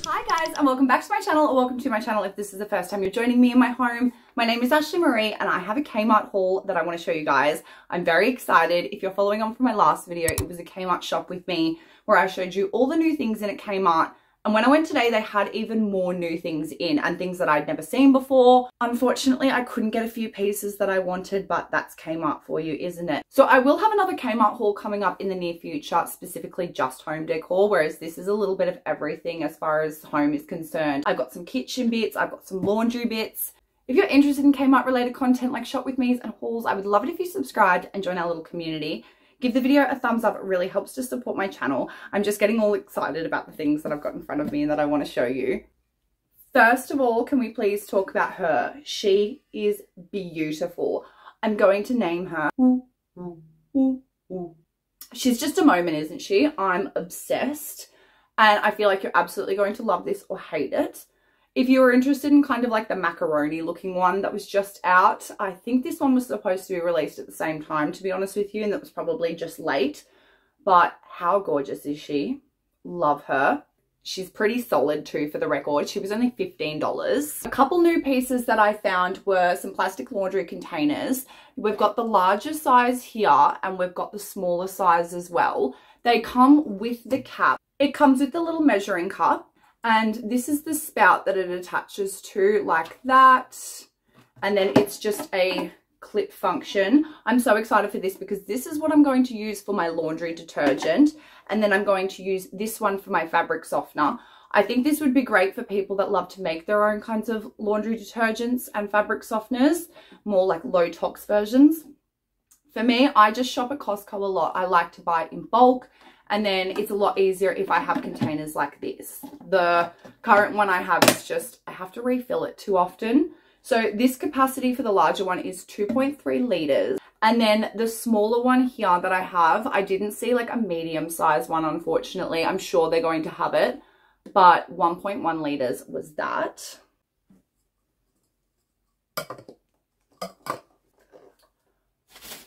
Hi guys, and welcome back to my channel, or welcome to my channel if this is the first time you're joining me in my home. My name is Ashley Marie and I have a Kmart haul that I want to show you guys. I'm very excited. If you're following on from my last video, it was a Kmart shop with me where I showed you all the new things in at Kmart. And when I went today, they had even more new things in and things that I'd never seen before. Unfortunately, I couldn't get a few pieces that I wanted, but that's Kmart for you, isn't it? So I will have another Kmart haul coming up in the near future, specifically just home decor, whereas this is a little bit of everything as far as home is concerned. I've got some kitchen bits, I've got some laundry bits. If you're interested in Kmart related content like shop with me's and hauls, I would love it if you subscribed and join our little community. Give the video a thumbs up, it really helps to support my channel. I'm just getting all excited about the things that I've got in front of me and that I want to show you. First of all, can we please talk about her? She is beautiful. I'm going to name her. She's just a moment, isn't she? I'm obsessed. And I feel like you're absolutely going to love this or hate it. If you were interested in kind of like the macaroni looking one that was just out, I think this one was supposed to be released at the same time, to be honest with you, and that was probably just late. But how gorgeous is she? Love her. She's pretty solid too, for the record. She was only $15. A couple new pieces that I found were some plastic laundry containers. We've got the larger size here and we've got the smaller size as well. They come with the cap. It comes with the little measuring cup. And this is the spout that it attaches to, like that. And then it's just a clip function. I'm so excited for this because this is what I'm going to use for my laundry detergent. And then I'm going to use this one for my fabric softener. I think this would be great for people that love to make their own kinds of laundry detergents and fabric softeners, more like low tox versions. For me, I just shop at Costco a lot. I like to buy in bulk. And then it's a lot easier if I have containers like this. The current one I have is just, I have to refill it too often. So this capacity for the larger one is 2.3 litres. And then the smaller one here that I have, I didn't see like a medium size one, unfortunately. I'm sure they're going to have it. But 1.1 litres was that.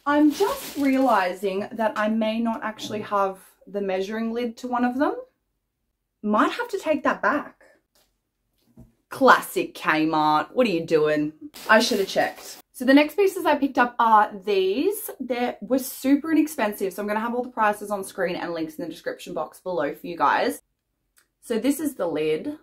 I'm just realising that I may not actually have the measuring lid to one of them. Might have to take that back. Classic Kmart. What are you doing? I should have checked. So the next pieces I picked up are these. They were super inexpensive, so I'm going to have all the prices on screen and links in the description box below for you guys. So this is the lid.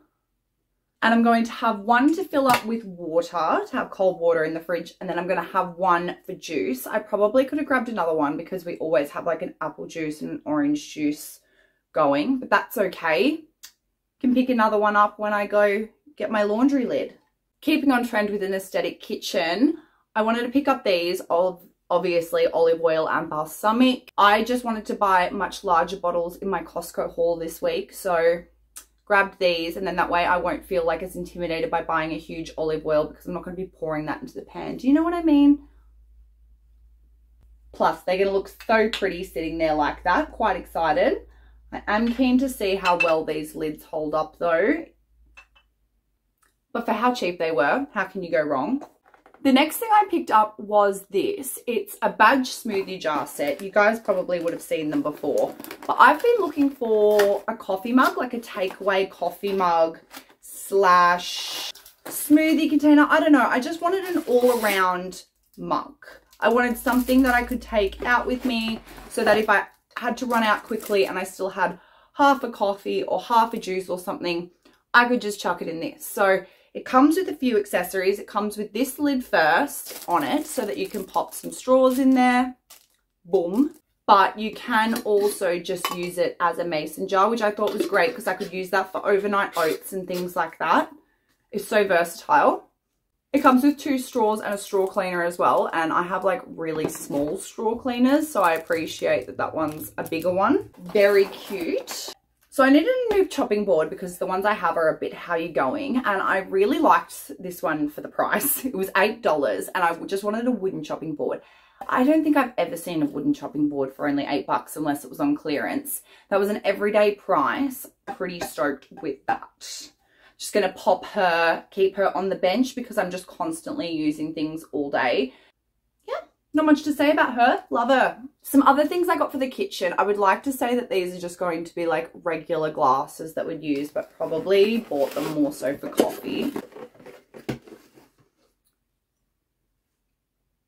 And I'm going to have one to fill up with water, to have cold water in the fridge. And then I'm going to have one for juice. I probably could have grabbed another one because we always have like an apple juice and an orange juice going. But that's okay. Can pick another one up when I go get my laundry lid. Keeping on trend with an aesthetic kitchen, I wanted to pick up these of obviously olive oil and balsamic. I just wanted to buy much larger bottles in my Costco haul this week. So grabbed these, and then that way I won't feel like as intimidated by buying a huge olive oil because I'm not going to be pouring that into the pan. Do you know what I mean? Plus, they're going to look so pretty sitting there like that. Quite excited. I am keen to see how well these lids hold up though. But for how cheap they were, how can you go wrong? The next thing I picked up was this. It's a badge smoothie jar set. You guys probably would have seen them before. But I've been looking for a coffee mug, like a takeaway coffee mug slash smoothie container. I don't know. I just wanted an all-around mug. I wanted something that I could take out with me so that if I had to run out quickly and I still had half a coffee or half a juice or something, I could just chuck it in this. So it comes with a few accessories. It comes with this lid first on it so that you can pop some straws in there. Boom. But you can also just use it as a mason jar, which I thought was great because I could use that for overnight oats and things like that. It's so versatile. It comes with 2 straws and a straw cleaner as well. And I have like really small straw cleaners, so I appreciate that that one's a bigger one. Very cute. So I needed a new chopping board because the ones I have are a bit how you going, and I really liked this one for the price. It was $8 and I just wanted a wooden chopping board. I don't think I've ever seen a wooden chopping board for only $8 unless it was on clearance. That was an everyday price. Pretty stoked with that. Just going to pop her, keep her on the bench because I'm just constantly using things all day. Yeah, Not much to say about her. Love her. Some other things I got for the kitchen. I would like to say that these are just going to be like regular glasses that we'd use, but probably bought them more so for coffee.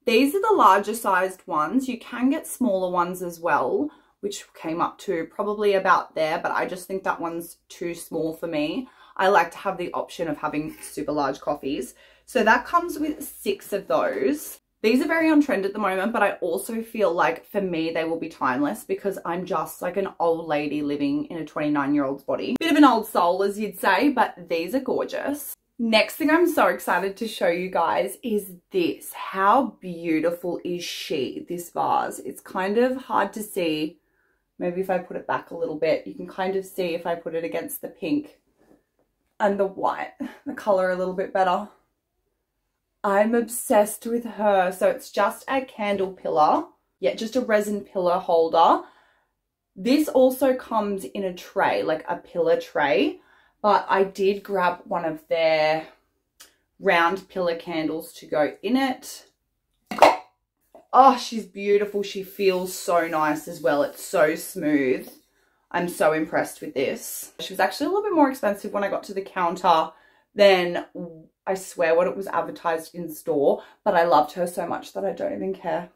These are the larger sized ones. You can get smaller ones as well, which came up to probably about there, but I just think that one's too small for me. I like to have the option of having super large coffees. So that comes with 6 of those. These are very on trend at the moment, but I also feel like for me, they will be timeless because I'm just like an old lady living in a 29-year-old's body. Bit of an old soul, as you'd say, but these are gorgeous. Next thing I'm so excited to show you guys is this. How beautiful is she, this vase? It's kind of hard to see. Maybe if I put it back a little bit, you can kind of see if I put it against the pink and the white, the color a little bit better. I'm obsessed with her. So it's just a candle pillar. Yeah, just a resin pillar holder. This also comes in a tray, like a pillar tray. But I did grab one of their round pillar candles to go in it. Oh, she's beautiful. She feels so nice as well. It's so smooth. I'm so impressed with this. She was actually a little bit more expensive when I got to the counter than I swear what it was advertised in store, but I loved her so much that I don't even care.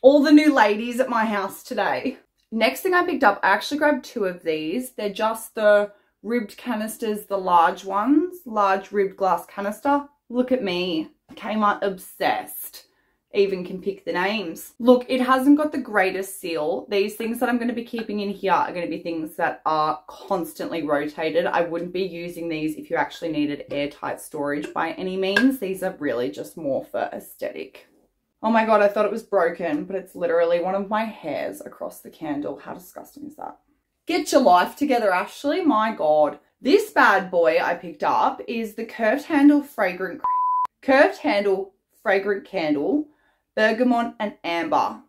All the new ladies at my house today. Next thing I picked up, I actually grabbed 2 of these. They're just the ribbed canisters, the large ones, large ribbed glass canister. Look at me, Kmart obsessed. Even can pick the names. Look, it hasn't got the greatest seal. These things that I'm going to be keeping in here are going to be things that are constantly rotated. I wouldn't be using these if you actually needed airtight storage by any means. These are really just more for aesthetic. Oh my God, I thought it was broken, but it's literally one of my hairs across the candle. How disgusting is that? Get your life together, Ashley. My God. This bad boy I picked up is the curved handle fragrant candle, bergamot and amber.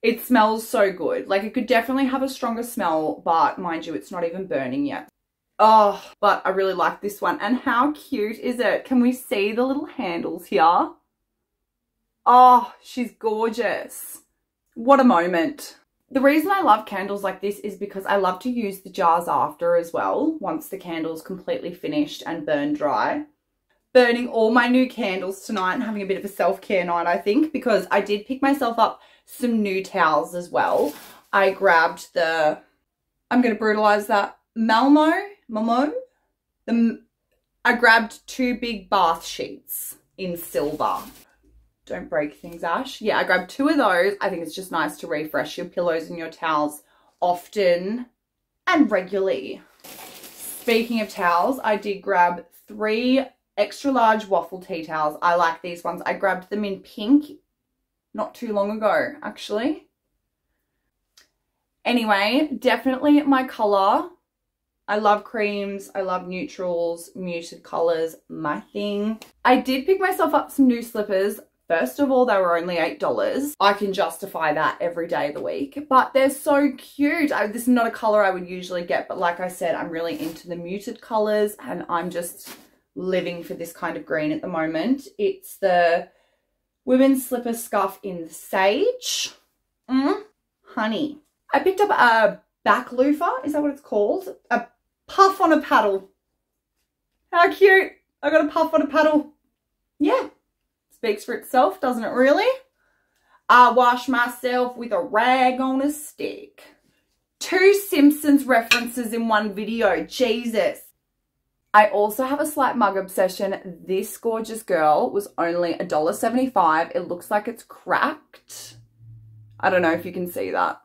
It smells so good. Like, it could definitely have a stronger smell, but mind you, it's not even burning yet. Oh, but I really like this one. And how cute is it? Can we see the little handles here? Oh, she's gorgeous. What a moment. The reason I love candles like this is because I love to use the jars after as well, once the candle's completely finished and burned dry. Burning all my new candles tonight and having a bit of a self-care night, I think, because I did pick myself up some new towels as well. I grabbed the, I'm going to brutalize that, I grabbed 2 big bath sheets in silver. Don't break things, Ash. Yeah, I grabbed 2 of those. I think it's just nice to refresh your pillows and your towels often and regularly. Speaking of towels, I did grab 3 extra large waffle tea towels. I like these ones. I grabbed them in pink not too long ago, actually. Anyway, definitely my color. I love creams. I love neutrals, muted colors, my thing. I did pick myself up some new slippers. First of all, they were only $8. I can justify that every day of the week, but they're so cute. This is not a color I would usually get, but like I said, I'm really into the muted colors and I'm just living for this kind of green at the moment. It's the women's slipper scuff in sage. Honey. I picked up a back loofah. Is that what it's called? A puff on a paddle. How cute. I got a puff on a paddle. Yeah. Speaks for itself, doesn't it really? I wash myself with a rag on a stick. 2 Simpsons references in one video. Jesus. I also have a slight mug obsession. This gorgeous girl was only $1.75. It looks like it's cracked. I don't know if you can see that.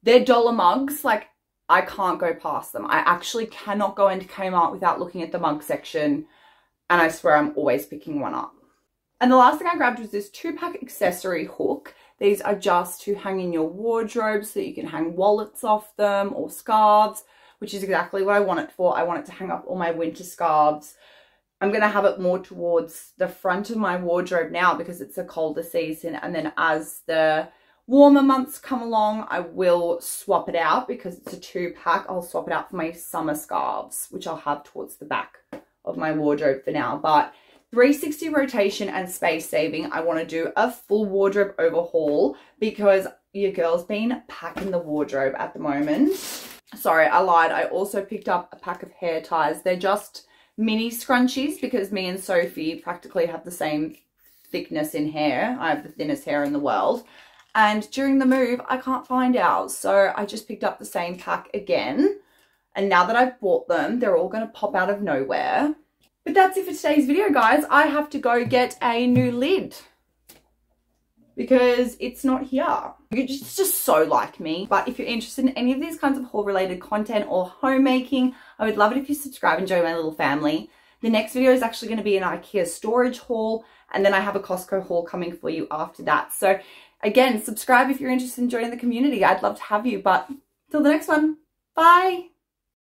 They're dollar mugs. Like, I can't go past them. I actually cannot go into Kmart without looking at the mug section. And I swear I'm always picking one up. And the last thing I grabbed was this 2-pack accessory hook. These are just to hang in your wardrobe so that you can hang wallets off them or scarves, which is exactly what I want it for. I want it to hang up all my winter scarves. I'm going to have it more towards the front of my wardrobe now because it's a colder season. And then as the warmer months come along, I will swap it out because it's a 2-pack. I'll swap it out for my summer scarves, which I'll have towards the back of my wardrobe for now. But 360 rotation and space saving, I want to do a full wardrobe overhaul because your girl's been packing the wardrobe at the moment. Sorry, I lied. I also picked up a pack of hair ties. They're just mini scrunchies because me and Sophie practically have the same thickness in hair. I have the thinnest hair in the world. And during the move, I can't find ours. So I just picked up the same pack again. And now that I've bought them, they're all going to pop out of nowhere. But that's it for today's video, guys. I have to go get a new lid because it's not here. It's just so like me. But if you're interested in any of these kinds of haul related content or homemaking, I would love it if you subscribe and join my little family. The next video is actually going to be an IKEA storage haul, and then I have a Costco haul coming for you after that. So again, subscribe if you're interested in joining the community. I'd love to have you, but till the next one, bye.